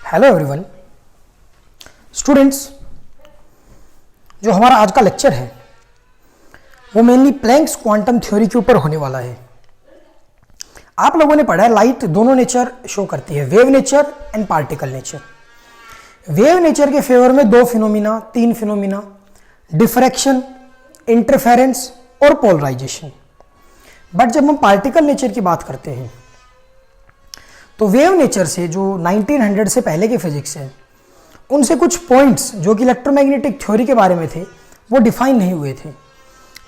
Hello everyone students, जो हमारा आज का लेक्चर है वो मेनली प्लैंक्स क्वांटम थ्योरी के ऊपर होने वाला है। आप लोगों ने पढ़ा है लाइट दोनों नेचर शो करती है, wave nature and particle nature. Wave nature के फेवर में तीन फिनोमिना, डिफ्रैक्शन, इंटरफेरेंस और पोलराइजेशन। बट जब हम पार्टिकल नेचर की बात करते हैं तो वेव नेचर से जो 1900 से पहले के फिजिक्स है उनसे कुछ पॉइंट्स जो कि इलेक्ट्रोमैग्नेटिक थ्योरी के बारे में थे वो डिफाइन नहीं हुए थे,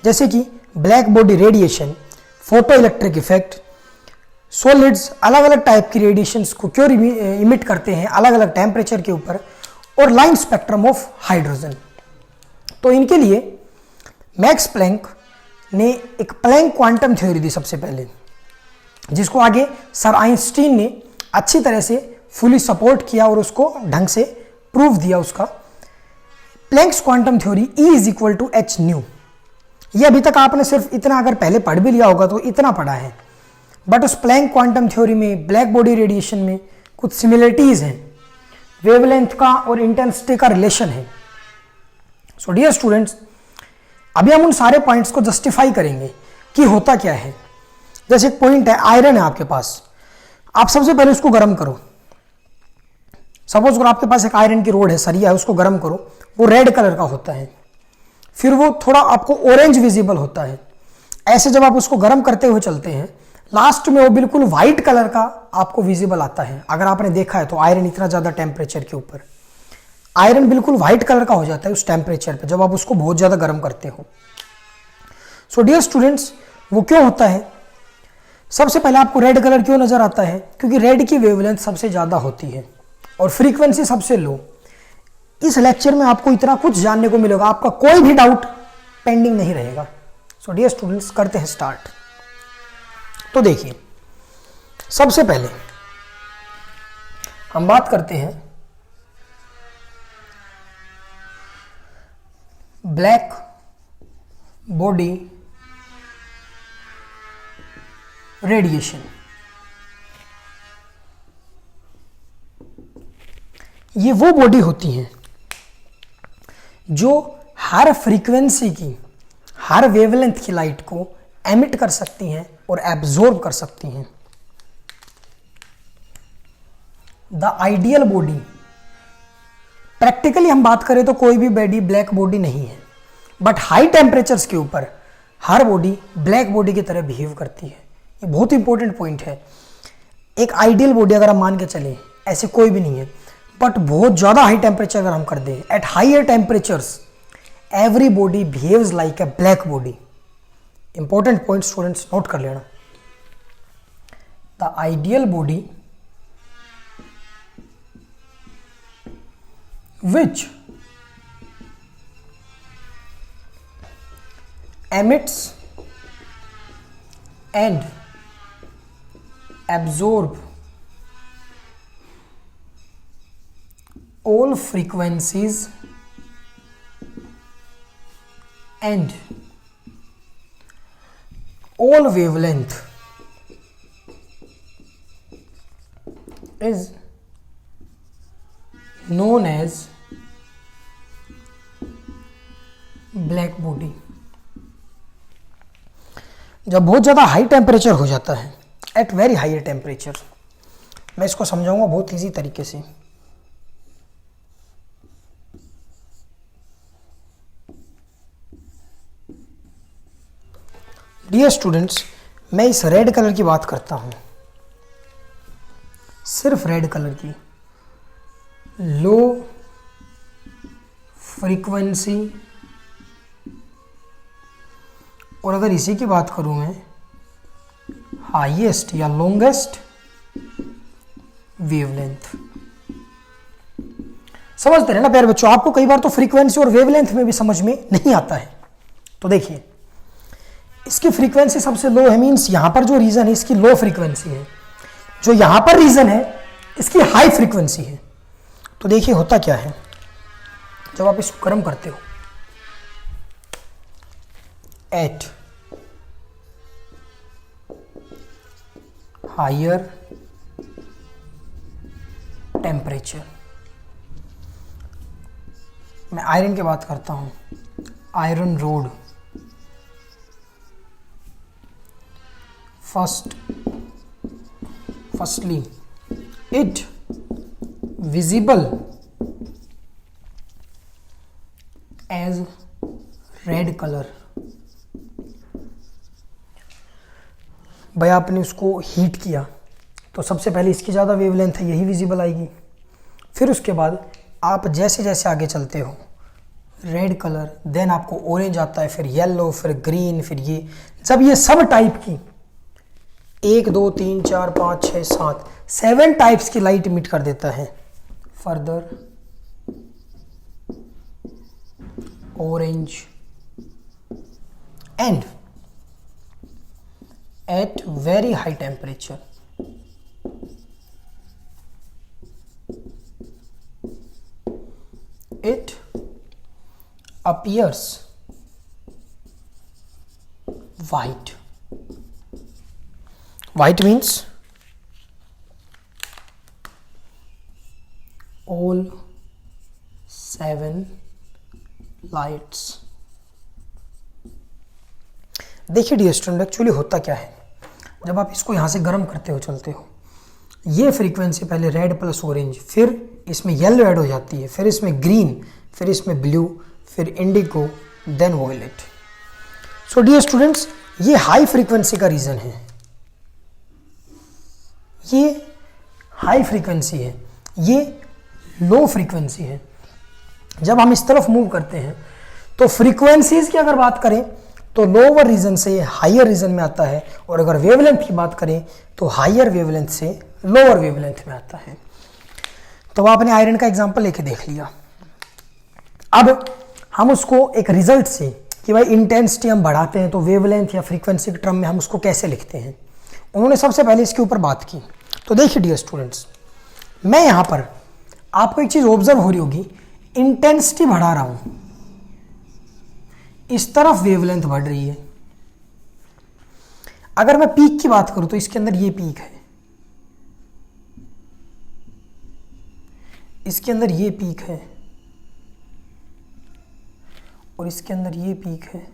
जैसे कि black body radiation, photo electric effect, solids अलग अलग टाइप की रेडिएशंस को क्यों इमिट करते हैं अलग अलग टेम्परेचर के ऊपर, और लाइन स्पेक्ट्रम ऑफ हाइड्रोजन। तो इनके लिए मैक्स प्लैंक ने एक प्लैंक क्वांटम थ्योरी दी सबसे पहले, जिसको आगे सर आइंस्टीन ने अच्छी तरह से फुली सपोर्ट किया और उसको ढंग से प्रूफ दिया। उसका Planck's quantum theory E is equal to H nu. ये अभी तक आपने सिर्फ इतना अगर पहले पढ़ भी लिया होगा तो इतना पढ़ा है, बट उस प्लैंक क्वांटम थ्योरी में ब्लैक बॉडी रेडिएशन में कुछ सिमिलरिटीज हैं, वेवलेंथ का और इंटेंसिटी का रिलेशन है। सो डियर स्टूडेंट्स, अभी हम उन सारे पॉइंट्स को जस्टिफाई करेंगे कि होता क्या है। जैसे एक पॉइंट है, आयरन है आपके पास, आप सबसे पहले उसको गर्म करो। सपोज अगर आपके पास एक आयरन की रोड है, सरिया है, उसको गर्म करो, वो रेड कलर का होता है, फिर वो थोड़ा आपको ऑरेंज विजिबल होता है। ऐसे जब आप उसको गर्म करते हुए चलते हैं, लास्ट में वो बिल्कुल व्हाइट कलर का आपको विजिबल आता है। अगर आपने देखा है तो आयरन इतना ज्यादा टेम्परेचर के ऊपर आयरन बिल्कुल व्हाइट कलर का हो जाता है उस टेम्परेचर पे जब आप उसको बहुत ज्यादा गर्म करते हो। सो डियर स्टूडेंट्स, वो क्यों होता है? सबसे पहले आपको रेड कलर क्यों नजर आता है? क्योंकि रेड की वेवलेंथ सबसे ज्यादा होती है और फ्रीक्वेंसी सबसे लो। इस लेक्चर में आपको इतना कुछ जानने को मिलेगा, आपका कोई भी डाउट पेंडिंग नहीं रहेगा। सो डियर स्टूडेंट्स, करते हैं स्टार्ट। तो देखिए, सबसे पहले हम बात करते हैं ब्लैक बॉडी रेडिएशन। ये वो बॉडी होती हैं जो हर फ्रीक्वेंसी की, हर वेवलेंथ की लाइट को एमिट कर सकती हैं और एब्जॉर्ब कर सकती हैं। द आइडियल बॉडी, प्रैक्टिकली हम बात करें तो कोई भी बॉडी ब्लैक बॉडी नहीं है, बट हाई टेम्परेचर्स के ऊपर हर बॉडी ब्लैक बॉडी की तरह बिहेव करती है। ये बहुत इंपॉर्टेंट पॉइंट है। एक आइडियल बॉडी अगर हम मान के चले, ऐसे कोई भी नहीं है, बट बहुत ज्यादा हाई टेम्परेचर अगर हम कर दें, at higher temperatures every body behaves like a black body. Important point students note कर लेना। The ideal body which emits and absorb all frequencies and all wavelength is known as black body। जब बहुत ज़्यादा high temperature हो जाता है, at very high temperature, मैं इसको समझाऊंगा बहुत इजी तरीके से। डियर स्टूडेंट्स, मैं इस रेड कलर की बात करता हूं, सिर्फ रेड कलर की। लो फ्रीक्वेंसी, और अगर इसी की बात करूं मैं, हाईएस्ट या लॉन्गेस्ट वेवलेंथ। समझते हैं ना प्यारे बच्चों? आपको कई बार तो फ्रीक्वेंसी और वेवलेंथ में भी समझ में नहीं आता है। तो देखिए, इसकी फ्रीक्वेंसी सबसे लो है, मींस यहां पर जो रीजन है इसकी लो फ्रीक्वेंसी है, जो यहां पर रीजन है इसकी हाई फ्रीक्वेंसी है। तो देखिए होता क्या है, जब आप इसको गर्म करते हो एट हायर टेम्परेचर। मैं आयरन की बात करता हूं, iron rod, firstly it visible as red colour. भाई आपने उसको हीट किया तो सबसे पहले इसकी ज़्यादा वेवलेंथ है, यही विजिबल आएगी। फिर उसके बाद आप जैसे जैसे आगे चलते हो रेड कलर, देन आपको ऑरेंज आता है, फिर येलो, फिर ग्रीन, फिर ये, जब ये सब टाइप की 1 2 3 4 5 6 7 7 टाइप्स की लाइट इमिट कर देता है, further orange and at very high temperature it appears white. White means all 7 lights. देखिए डियर स्टूडेंट, एक्चुअली होता क्या है, जब आप इसको यहाँ से गर्म करते हो चलते हो, ये फ्रीक्वेंसी पहले रेड प्लस ऑरेंज, फिर इसमें येलो ऐड हो जाती है, फिर इसमें ग्रीन, फिर इसमें ब्लू, फिर indigo, then violet. So dear students, ये हाई फ्रीक्वेंसी का रीज़न है, ये हाई फ्रीक्वेंसी है, ये लो फ्रीक्वेंसी है। जब हम इस तरफ मूव करते हैं तो फ्रीक्वेंसीज की अगर बात करें तो लोअर रीजन से हायर रीजन में आता है, और अगर वेवलेंथ की बात करें तो हायर वेवलेंथ से लोअर वेवलेंथ में आता है। तो आपने आयरन का एग्जांपल लेके देख लिया। अब हम उसको एक रिजल्ट से कि भाई इंटेंसिटी हम बढ़ाते हैं तो वेवलेंथ या फ्रीक्वेंसी के टर्म में हम उसको कैसे लिखते हैं, उन्होंने सबसे पहले इसके ऊपर बात की। तो देखिए डियर स्टूडेंट्स, मैं यहाँ पर आपको एक चीज़ ऑब्जर्व हो रही होगी, इंटेंसिटी बढ़ा रहा हूँ, इस तरफ वेवलेंथ बढ़ रही है। अगर मैं पीक की बात करूं तो इसके अंदर ये पीक है, इसके अंदर ये पीक है, और इसके अंदर ये पीक है।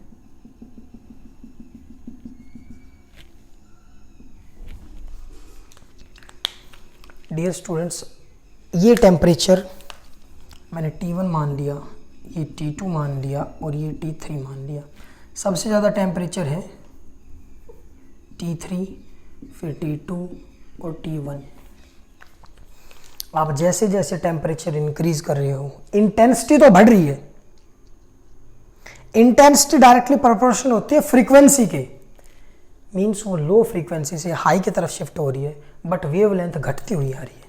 डियर स्टूडेंट्स, ये टेम्परेचर मैंने T1 मान लिया, ये T2 मान लिया, और ये T3 मान लिया। सबसे ज़्यादा टेम्परेचर है T3, फिर T2 और T1। आप जैसे जैसे टेम्परेचर इंक्रीज कर रहे हो, इंटेंसिटी तो बढ़ रही है, इंटेंसिटी डायरेक्टली प्रोपोर्शनल होती है फ्रीक्वेंसी के, मीन्स वो लो फ्रीक्वेंसी से हाई की तरफ शिफ्ट हो रही है, बट वेवलेंथ घटती हुई आ रही है।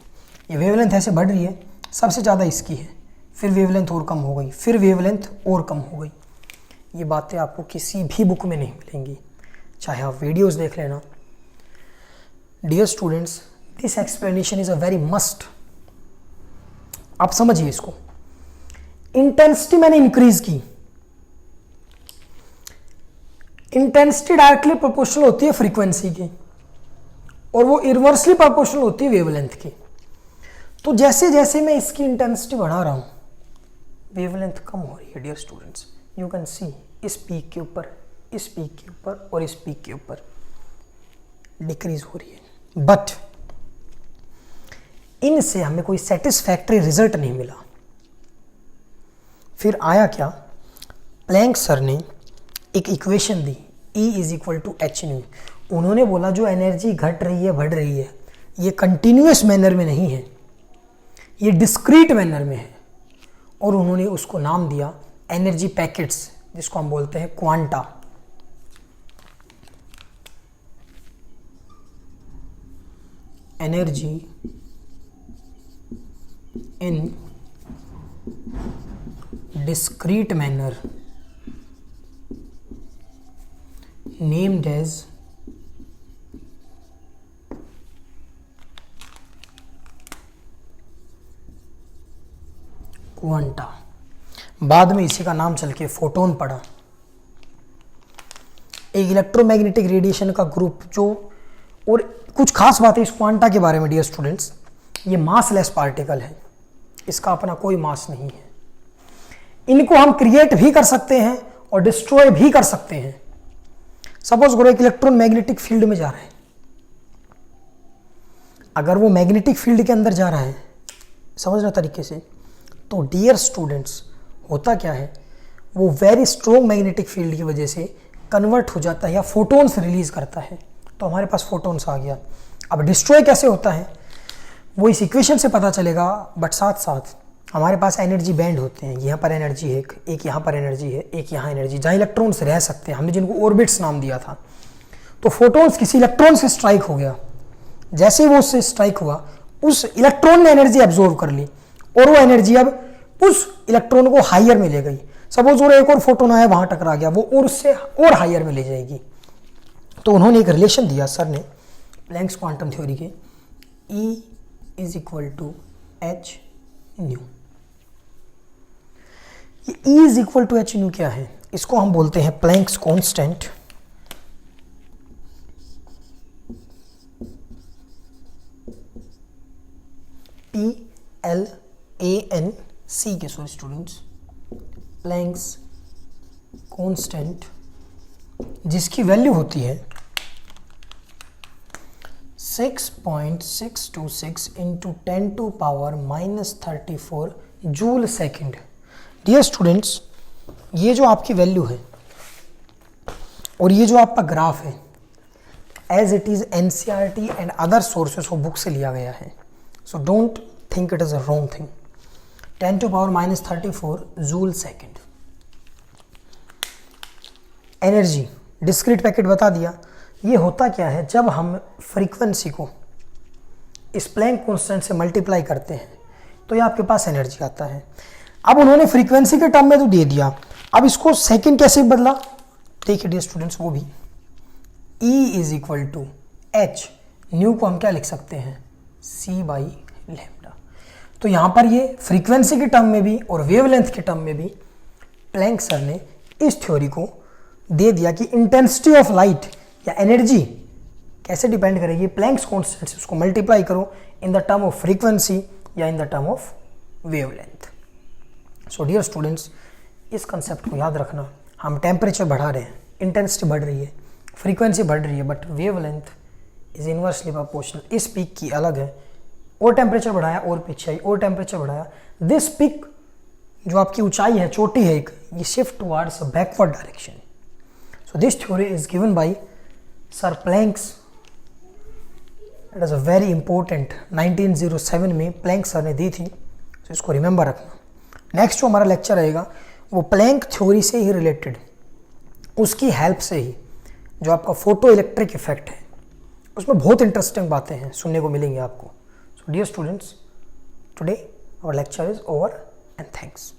ये वेवलेंथ ऐसे बढ़ रही है, सबसे ज़्यादा इसकी है, फिर वेवलेंथ और कम हो गई, फिर वेवलेंथ और कम हो गई। ये बातें आपको किसी भी बुक में नहीं मिलेंगी, चाहे आप वीडियोस देख लेना। Dear students, this explanation is a very must. आप समझिए इसको। इंटेंसिटी मैंने इंक्रीज की, इंटेंसिटी डायरेक्टली प्रोपोर्शनल होती है फ्रीक्वेंसी की, और वो इनवर्सली प्रोपोर्शनल होती है वेवलेंथ की। तो जैसे जैसे मैं इसकी इंटेंसिटी बढ़ा रहा हूं, वेवलेंथ कम हो रही है। Dear students, you can see इस पीक के ऊपर, इस पीक के ऊपर और इस पीक के ऊपर डिक्रीज हो रही है, बट इनसे हमें कोई सेटिस्फैक्टरी रिजल्ट नहीं मिला। फिर आया क्या, प्लैंक सर ने एक इक्वेशन दी, E = h²। उन्होंने बोला जो एनर्जी घट रही है बढ़ रही है, ये कंटिन्यूअस मैनर में नहीं है, ये डिस्क्रीट मैनर में है, और उन्होंने उसको नाम दिया एनर्जी पैकेट्स, जिसको हम बोलते हैं quanta. Energy in discrete manner named as quanta. बाद में इसी का नाम चल के फोटोन पड़ा। एक इलेक्ट्रोमैग्नेटिक रेडिएशन का ग्रुप जो, और कुछ खास बात है इस क्वांटा के बारे में डियर स्टूडेंट्स, ये मासलेस पार्टिकल है, इसका अपना कोई मास नहीं है। इनको हम क्रिएट भी कर सकते हैं और डिस्ट्रॉय भी कर सकते हैं। सपोज करो एक इलेक्ट्रॉन मैग्नेटिक फील्ड में जा रहा है, अगर वो मैग्नेटिक फील्ड के अंदर जा रहा है समझना तरीके से, तो डियर स्टूडेंट्स होता क्या है, वो वेरी स्ट्रॉन्ग मैग्नेटिक फील्ड की वजह से कन्वर्ट हो जाता है या फोटोन्स रिलीज करता है, तो हमारे पास फोटोन्स आ गया। अब डिस्ट्रॉय कैसे होता है वो इस इक्वेशन से पता चलेगा, बट साथ साथ हमारे पास एनर्जी बैंड होते हैं। यहाँ पर एनर्जी है, एक यहाँ पर एनर्जी है, एक यहाँ एनर्जी, जहाँ इलेक्ट्रॉन्स रह सकते हैं, हमने जिनको ऑर्बिट्स नाम दिया था। तो फोटोन्स किसी इलेक्ट्रॉन से स्ट्राइक हो गया, जैसे वो उससे स्ट्राइक हुआ उस इलेक्ट्रॉन ने एनर्जी एब्जॉर्व कर ली और वो एनर्जी अब उस इलेक्ट्रॉन को हायर में ले गई। सपोज और एक और फोटोन आया वहां टकरा गया, वो और उससे और हायर में ले जाएगी। तो उन्होंने एक रिलेशन दिया सर ने प्लैंक्स क्वांटम थ्योरी के, E is equal to H nu. ये E is equal to H nu क्या है, इसको हम बोलते हैं प्लैंक्स कांस्टेंट। PLANC के सॉरी स्टूडेंट्स, प्लैंक्स कांस्टेंट, जिसकी वैल्यू होती है 6.626 into 10⁻⁻34 joule second. Dear students, ये जो आपकी वैल्यू है और ये जो आपका ग्राफ है, as it is NCERT and other sources of book से लिया गया है, so don't think it is a wrong thing. 10⁻34 joule second. Energy discrete packet बता दिया। ये होता क्या है, जब हम फ्रीक्वेंसी को इस प्लैंक कांस्टेंट से मल्टीप्लाई करते हैं तो ये आपके पास एनर्जी आता है। अब उन्होंने फ्रीक्वेंसी के टर्म में तो दे दिया, अब इसको सेकंड कैसे बदला देखिए डियर स्टूडेंट्स, वो भी E is equal to H, nu को हम क्या लिख सकते हैं, C/λ। तो यहाँ पर ये फ्रीक्वेंसी के टर्म में भी और वेवलेंथ के टर्म में भी प्लैंक सर ने इस थ्योरी को दे दिया कि इंटेंसिटी ऑफ लाइट या एनर्जी कैसे डिपेंड करेगी, प्लैंक्स कांस्टेंट से उसको मल्टीप्लाई करो in the term of frequency या in the term of wavelength. So dear students, इस कंसेप्ट को याद रखना, हम टेम्परेचर बढ़ा रहे हैं, इंटेंसिटी बढ़ रही है, फ्रीक्वेंसी बढ़ रही है, but wavelength is inversely proportional. इस पीक की अलग है, और टेम्परेचर बढ़ाया और पीछे आई, और टेम्परेचर बढ़ाया, दिस पीक जो आपकी ऊंचाई है, चोटी है एक, ये shift towards backward direction. So this theory is given by sir Planck's. It is a very important, 1907 में प्लैंक सर ने दी थी, तो इसको रिमेंबर रखना। नेक्स्ट जो हमारा लेक्चर रहेगा वो प्लैंक थ्योरी से ही रिलेटेड, उसकी हेल्प से ही जो आपका फोटो इलेक्ट्रिक इफेक्ट है, उसमें बहुत इंटरेस्टिंग बातें हैं सुनने को मिलेंगी आपको। So dear students, today our lecture is over and thanks.